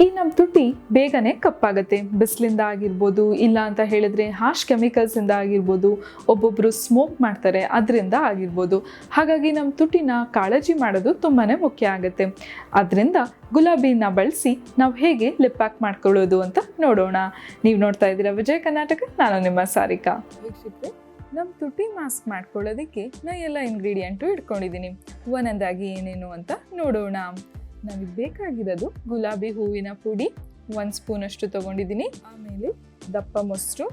ಈ ನಮ್ಮ ತುಟಿ ಬೇಗನೆ ಕಪ್ಪಾಗುತ್ತೆ. ಬಿಸಿಲಿಂದ ಆಗಿರ್ಬೋದು, ಇಲ್ಲ ಅಂತ ಹೇಳಿದ್ರೆ ಹಾರ್ಶ್ ಕೆಮಿಕಲ್ಸಿಂದ ಆಗಿರ್ಬೋದು, ಒಬ್ಬೊಬ್ಬರು ಸ್ಮೋಕ್ ಮಾಡ್ತಾರೆ ಅದರಿಂದ ಆಗಿರ್ಬೋದು. ಹಾಗಾಗಿ ನಮ್ಮ ತುಟಿನ ಕಾಳಜಿ ಮಾಡೋದು ತುಂಬಾ ಮುಖ್ಯ ಆಗುತ್ತೆ. ಅದರಿಂದ ಗುಲಾಬಿನ ಬಳಸಿ ನಾವು ಹೇಗೆ ಲಿಪ್ ಪ್ಯಾಕ್ ಮಾಡ್ಕೊಳ್ಳೋದು ಅಂತ ನೋಡೋಣ. ನೀವು ನೋಡ್ತಾ ಇದ್ದೀರಾ ವಿಜಯ್ ಕರ್ನಾಟಕ, ನಾನು ನಿಮ್ಮ ಸಾರಿಕಾ. ವೀಕ್ಷಕರೇ, ನಮ್ಮ ತುಟಿ ಮಾಸ್ಕ್ ಮಾಡ್ಕೊಳ್ಳೋದಕ್ಕೆ ನಾನು ಎಲ್ಲ ಇಂಗ್ರೀಡಿಯೆಂಟು ಇಟ್ಕೊಂಡಿದ್ದೀನಿ. ಒಂದೊಂದಾಗಿ ಏನೇನು ಅಂತ ನೋಡೋಣ. ನಮಗೆ ಬೇಕಾಗಿರೋದು ಗುಲಾಬಿ ಹೂವಿನ ಪುಡಿ 1 ಸ್ಪೂನಷ್ಟು ತೊಗೊಂಡಿದ್ದೀನಿ. ಆಮೇಲೆ ದಪ್ಪ ಮೊಸರು,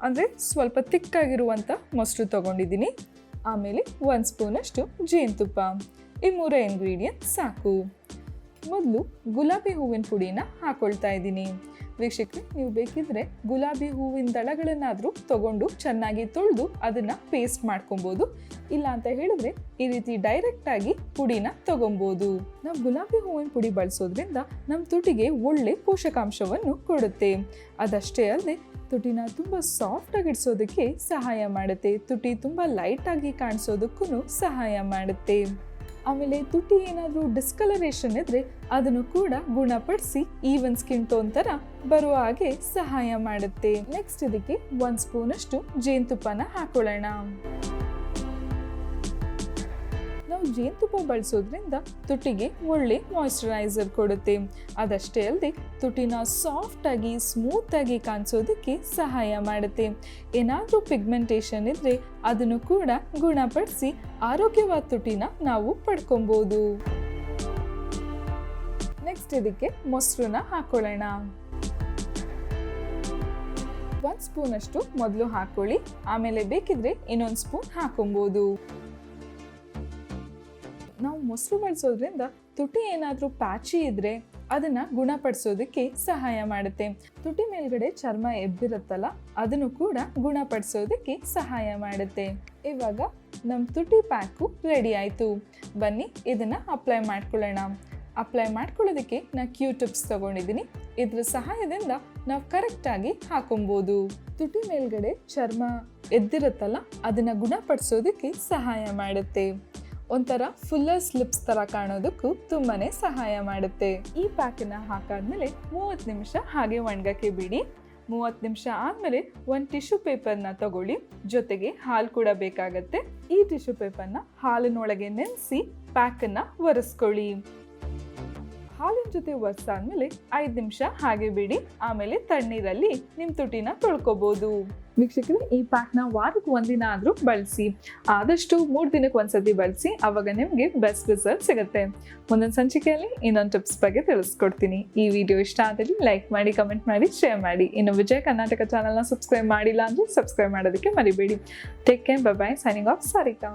ಅಂದರೆ ಸ್ವಲ್ಪ ತಿಕ್ಕಾಗಿರುವಂಥ ಮೊಸರು ತೊಗೊಂಡಿದ್ದೀನಿ. ಆಮೇಲೆ 1 ಸ್ಪೂನಷ್ಟು ಜೇನುತುಪ್ಪ. ಈ 3 ಇಂಗ್ರೀಡಿಯೆಂಟ್ ಸಾಕು. ಮೊದಲು ಗುಲಾಬಿ ಹೂವಿನ ಪುಡಿನ ಹಾಕೊಳ್ತಾ ಇದ್ದೀನಿ. ವೀಕ್ಷಕರೇ, ನೀವು ಬೇಕಿದ್ರೆ ಗುಲಾಬಿ ಹೂವಿನ ದಳಗಳನ್ನಾದರೂ ತಗೊಂಡು ಚೆನ್ನಾಗಿ ತೊಳೆದು ಅದನ್ನು ಪೇಸ್ಟ್ ಮಾಡ್ಕೊಬೋದು. ಇಲ್ಲ ಅಂತ ಹೇಳಿದ್ರೆ ಈ ರೀತಿ ಡೈರೆಕ್ಟಾಗಿ ಪುಡಿನ ತಗೊಬೋದು. ನಾವು ಗುಲಾಬಿ ಹೂವಿನ ಪುಡಿ ಬಳಸೋದ್ರಿಂದ ನಮ್ಮ ತುಟಿಗೆ ಒಳ್ಳೆ ಪೋಷಕಾಂಶವನ್ನು ಕೊಡುತ್ತೆ. ಅದಷ್ಟೇ ಅಲ್ಲದೆ ತುಟಿನ ತುಂಬ ಸಾಫ್ಟಾಗಿ ಇಡಿಸೋದಕ್ಕೆ ಸಹಾಯ ಮಾಡುತ್ತೆ. ತುಟಿ ತುಂಬ ಲೈಟಾಗಿ ಕಾಣಿಸೋದಕ್ಕೂ ಸಹಾಯ ಮಾಡುತ್ತೆ. ಆಮೇಲೆ ತುಟಿ ಏನಾದರೂ ಡಿಸ್ಕಲರೇಷನ್ ಇದ್ದರೆ ಅದನ್ನು ಕೂಡ ಗುಣಪಡಿಸಿ ಈವನ್ ಸ್ಕಿನ್ ಟೋನ್ ಥರ ಬರುವ ಹಾಗೆ ಸಹಾಯ ಮಾಡುತ್ತೆ. ನೆಕ್ಸ್ಟ್ ಇದಕ್ಕೆ 1 ಸ್ಪೂನಷ್ಟು ಜೇನುತುಪ್ಪನ ಹಾಕೊಳ್ಳೋಣ. ನಾವು ಜೇನುತುಪ್ಪ ಬಳಸೋದ್ರಿಂದ ತುಟಿಗೆ ಒಳ್ಳೆ ಮಾಯಿಶ್ಚರೈಸರ್ ಕೊಡುತ್ತೆ. ಅದಷ್ಟೇ ಅಲ್ಲದೆ ತುಟಿನ ಸಾಫ್ಟಾಗಿ ಸ್ಮೂತಾಗಿ ಕಾಣಿಸೋದಕ್ಕೆ ಸಹಾಯ ಮಾಡುತ್ತೆ. ಏನಾದರೂ ಪಿಗ್ಮೆಂಟೇಷನ್ ಇದ್ದರೆ ಅದನ್ನು ಕೂಡ ಗುಣಪಡಿಸಿ ಆರೋಗ್ಯವಾದ ತುಟಿನ ನಾವು ಪಡ್ಕೊಬೋದು. ನೆಕ್ಸ್ಟ್ ಇದಕ್ಕೆ ಮೊಸರನ್ನ ಹಾಕೊಳ್ಳೋಣ. 1 ಸ್ಪೂನಷ್ಟು ಮೊದಲು ಹಾಕೊಳ್ಳಿ, ಆಮೇಲೆ ಬೇಕಿದ್ರೆ ಇನ್ನೊಂದು ಸ್ಪೂನ್ ಹಾಕೊಬೋದು. ನಾವು ಮೊಸರು ಬಳಸೋದ್ರಿಂದ ತುಟಿ ಏನಾದರೂ ಪ್ಯಾಚಿ ಇದ್ದರೆ ಅದನ್ನು ಗುಣಪಡಿಸೋದಕ್ಕೆ ಸಹಾಯ ಮಾಡುತ್ತೆ. ತುಟಿ ಮೇಲ್ಗಡೆ ಚರ್ಮ ಎಬ್ಬಿರುತ್ತಲ್ಲ, ಅದನ್ನು ಕೂಡ ಗುಣಪಡಿಸೋದಕ್ಕೆ ಸಹಾಯ ಮಾಡುತ್ತೆ. ಇವಾಗ ನಮ್ಮ ತುಟಿ ಪ್ಯಾಕು ರೆಡಿ ಆಯಿತು. ಬನ್ನಿ ಇದನ್ನು ಅಪ್ಲೈ ಮಾಡ್ಕೊಳ್ಳೋಣ. ಅಪ್ಲೈ ಮಾಡ್ಕೊಳ್ಳೋದಕ್ಕೆ ನಾನು ಕ್ಯೂಟಿಪ್ಸ್ ತೊಗೊಂಡಿದ್ದೀನಿ. ಇದ್ರ ಸಹಾಯದಿಂದ ನಾವು ಕರೆಕ್ಟಾಗಿ ಹಾಕೊಬೋದು. ತುಟಿ ಮೇಲ್ಗಡೆ ಚರ್ಮ ಎದ್ದಿರುತ್ತಲ್ಲ, ಅದನ್ನು ಗುಣಪಡಿಸೋದಕ್ಕೆ ಸಹಾಯ ಮಾಡುತ್ತೆ. ಒಂಥರ ಫುಲ್ಲರ್ ಸ್ಲಿಪ್ಸ್ ಥರ ಕಾಣೋದಕ್ಕೂ ತುಂಬಾ ಸಹಾಯ ಮಾಡುತ್ತೆ. ಈ ಪ್ಯಾಕನ್ನು ಹಾಕಾದ್ಮೇಲೆ 30 ನಿಮಿಷ ಹಾಗೆ ಒಣಗಕ್ಕೆ ಬಿಡಿ. 30 ನಿಮಿಷ ಆದಮೇಲೆ ಒಂದು ಟಿಶ್ಯೂ ಪೇಪರ್ನ ತಗೊಳ್ಳಿ. ಜೊತೆಗೆ ಹಾಲು ಕೂಡ ಬೇಕಾಗತ್ತೆ. ಈ ಟಿಶ್ಯೂ ಪೇಪರ್ನ ಹಾಲಿನೊಳಗೆ ನೆನೆಸಿ ಪ್ಯಾಕನ್ನು ಒರೆಸ್ಕೊಳ್ಳಿ. ಹಾಲಿನ ಜೊತೆ ಒರೆಸಾದ್ಮೇಲೆ 5 ನಿಮಿಷ ಹಾಗೆ ಬಿಡಿ. ಆಮೇಲೆ ತಣ್ಣೀರಲ್ಲಿ ನಿಮ್ಮ ತುಟಿನ ತೊಳ್ಕೊಬೋದು. ವೀಕ್ಷಕರೇ, ಈ ಪ್ಯಾಕ್ನ ವಾರಕ್ಕೆ 1 ದಿನ ಆದರೂ ಬಳಸಿ. ಆದಷ್ಟು 3 ದಿನಕ್ಕೆ ಒಂದ್ಸತಿ ಬಳಸಿ. ಆವಾಗ ನಿಮಗೆ ಬೆಸ್ಟ್ ರಿಸಲ್ಟ್ ಸಿಗುತ್ತೆ. ಮುಂದಿನ ಸಂಚಿಕೆಯಲ್ಲಿ ಇನ್ನೊಂದು ಟಿಪ್ಸ್ ಬಗ್ಗೆ ತಿಳಿಸ್ಕೊಡ್ತೀನಿ. ಈ ವಿಡಿಯೋ ಇಷ್ಟ ಆದಲ್ಲಿ ಲೈಕ್ ಮಾಡಿ, ಕಮೆಂಟ್ ಮಾಡಿ, ಶೇರ್ ಮಾಡಿ. ಇನ್ನು ವಿಜಯ್ ಕರ್ನಾಟಕ ಚಾನಲ್ನ ಸಬ್ಸ್ಕ್ರೈಬ್ ಮಾಡಿಲ್ಲ ಅಂದರೆ ಸಬ್ಸ್ಕ್ರೈಬ್ ಮಾಡೋದಕ್ಕೆ ಮರಿಬೇಡಿ. Take care, bye bye. Signing off Sarika.